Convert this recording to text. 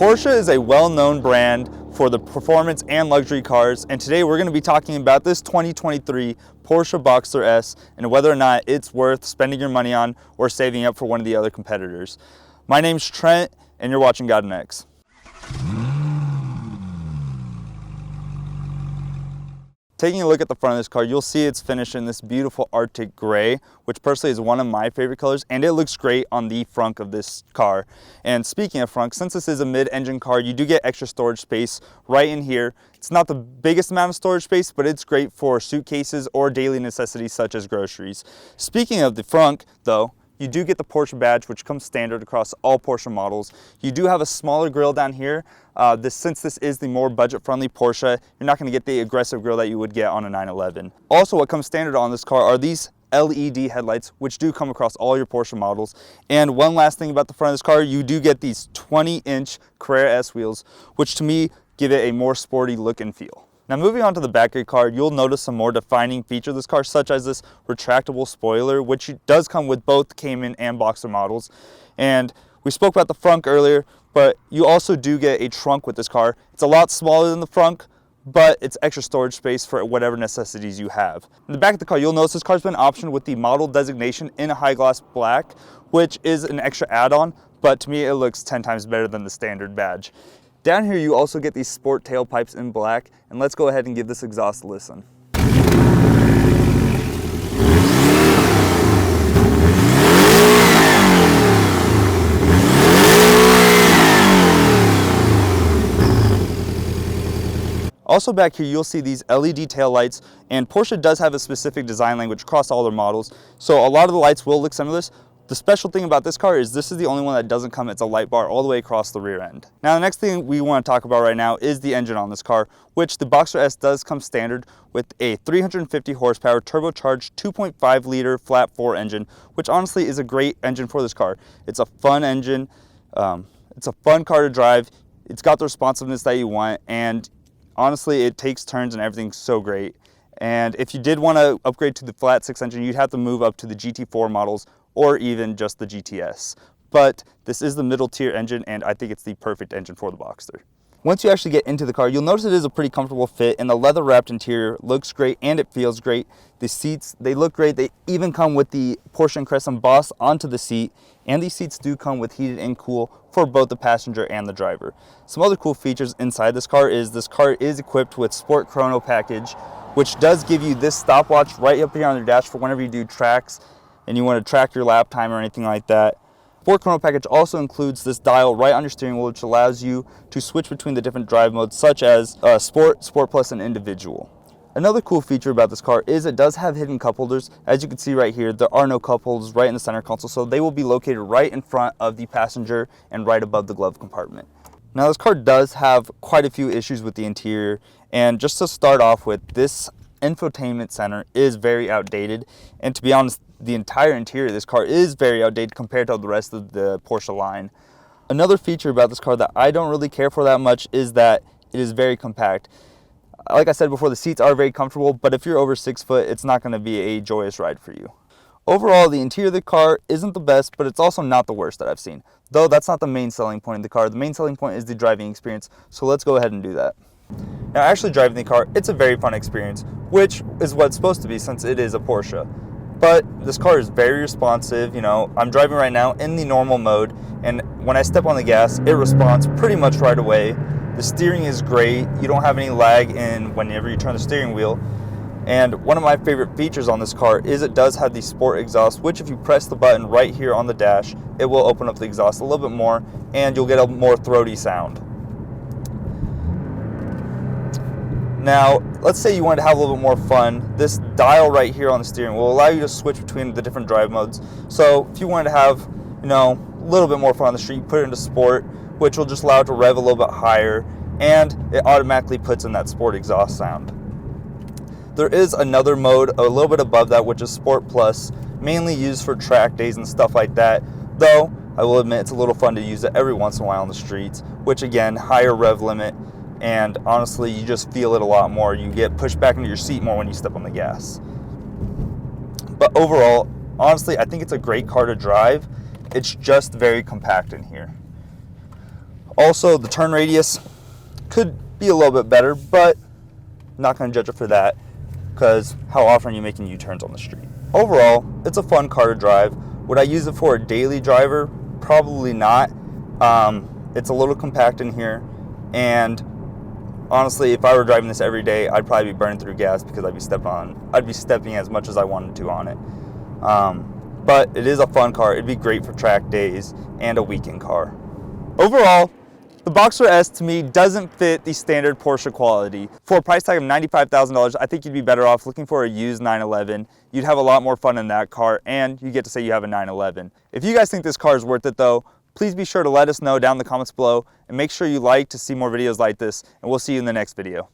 Porsche is a well-known brand for the performance and luxury cars, and today we're going to be talking about this 2023 Porsche Boxster S and whether or not it's worth spending your money on or saving up for one of the other competitors. My name's Trent, and you're watching Gaudin X. Taking a look at the front of this car, you'll see it's finished in this beautiful Arctic gray, which personally is one of my favorite colors, and it looks great on the frunk of this car. And speaking of frunk, since this is a mid-engine car, you do get extra storage space right in here. It's not the biggest amount of storage space, but it's great for suitcases or daily necessities such as groceries. Speaking of the frunk, though, you do get the Porsche badge, which comes standard across all Porsche models. You do have a smaller grille down here. Since this is the more budget-friendly Porsche, you're not going to get the aggressive grille that you would get on a 911. Also, what comes standard on this car are these LED headlights, which do come across all your Porsche models. And one last thing about the front of this car, you do get these 20-inch Carrera S wheels, which to me give it a more sporty look and feel. Now moving on to the back of your car, you'll notice some more defining features of this car, such as this retractable spoiler, which does come with both Cayman and Boxster models. And we spoke about the frunk earlier, but you also do get a trunk with this car. It's a lot smaller than the frunk, but it's extra storage space for whatever necessities you have. In the back of the car, you'll notice this car's been optioned with the model designation in a high gloss black, which is an extra add-on, but to me it looks 10 times better than the standard badge. Down here you also get these sport tailpipes in black, and let's go ahead and give this exhaust a listen. Also back here you'll see these LED tail lights, and Porsche does have a specific design language across all their models, so a lot of the lights will look similar to this. The special thing about this car is this is the only one that doesn't come. It's a light bar all the way across the rear end. Now the next thing we want to talk about right now is the engine on this car, which the Boxster S does come standard with a 350 horsepower turbocharged 2.5 liter flat 4 engine, which honestly is a great engine for this car. It's a fun engine, it's a fun car to drive, it's got the responsiveness that you want, and honestly it takes turns and everything's so great. And if you did want to upgrade to the flat 6 engine, you'd have to move up to the GT4 models or even just the GTS. But this is the middle tier engine, and I think it's the perfect engine for the Boxster. Once you actually get into the car, you'll notice it is a pretty comfortable fit, and the leather wrapped interior looks great and it feels great. The seats, they look great. They even come with the Porsche and Crest embossed onto the seat, and these seats do come with heated and cool for both the passenger and the driver. Some other cool features inside this car is equipped with Sport Chrono package, which does give you this stopwatch right up here on your dash for whenever you do tracks and you want to track your lap time or anything like that. Sport Chrono package also includes this dial right on your steering wheel, which allows you to switch between the different drive modes, such as Sport, Sport Plus, and Individual. Another cool feature about this car is it does have hidden cup holders. As you can see right here, there are no cup holders right in the center console, so they will be located right in front of the passenger and right above the glove compartment. Now this car does have quite a few issues with the interior, and just to start off with, this infotainment center is very outdated, and to be honest, the entire interior of this car is very outdated compared to the rest of the Porsche line. Another feature about this car that I don't really care for that much is that it is very compact. Like I said before, the seats are very comfortable, but if you're over 6 foot, it's not going to be a joyous ride for you. Overall, the interior of the car isn't the best, but it's also not the worst that I've seen. Though that's not the main selling point of the car. The main selling point is the driving experience, so let's go ahead and do that. Now, actually driving the car, it's a very fun experience, which is what it's supposed to be since it is a Porsche. But this car is very responsive. You know, I'm driving right now in the normal mode, and when I step on the gas, it responds pretty much right away. The steering is great. You don't have any lag in whenever you turn the steering wheel. And one of my favorite features on this car is it does have the sport exhaust, which if you press the button right here on the dash, it will open up the exhaust a little bit more, and you'll get a more throaty sound. Now, let's say you want to have a little bit more fun. This dial right here on the steering will allow you to switch between the different drive modes. So if you want to have, a little bit more fun on the street, you put it into sport, which will just allow it to rev a little bit higher, and it automatically puts in that sport exhaust sound. There is another mode a little bit above that, which is Sport Plus, mainly used for track days and stuff like that, though I will admit it's a little fun to use it every once in a while on the streets, which again, higher rev limit, and honestly you just feel it a lot more. You get pushed back into your seat more when you step on the gas. But overall, honestly, I think it's a great car to drive. It's just very compact in here. Also, the turn radius could be a little bit better, but I'm not going to judge it for that because how often are you making U-turns on the street? Overall, it's a fun car to drive. Would I use it for a daily driver? Probably not. It's a little compact in here, and honestly, if I were driving this every day, I'd probably be burning through gas because I'd be stepping as much as I wanted to on it. But it is a fun car. It'd be great for track days and a weekend car. Overall, the Boxster S to me doesn't fit the standard Porsche quality. For a price tag of $95,000, I think you'd be better off looking for a used 911. You'd have a lot more fun in that car, and you get to say you have a 911. If you guys think this car is worth it though, please be sure to let us know down in the comments below, and make sure you like to see more videos like this, and we'll see you in the next video.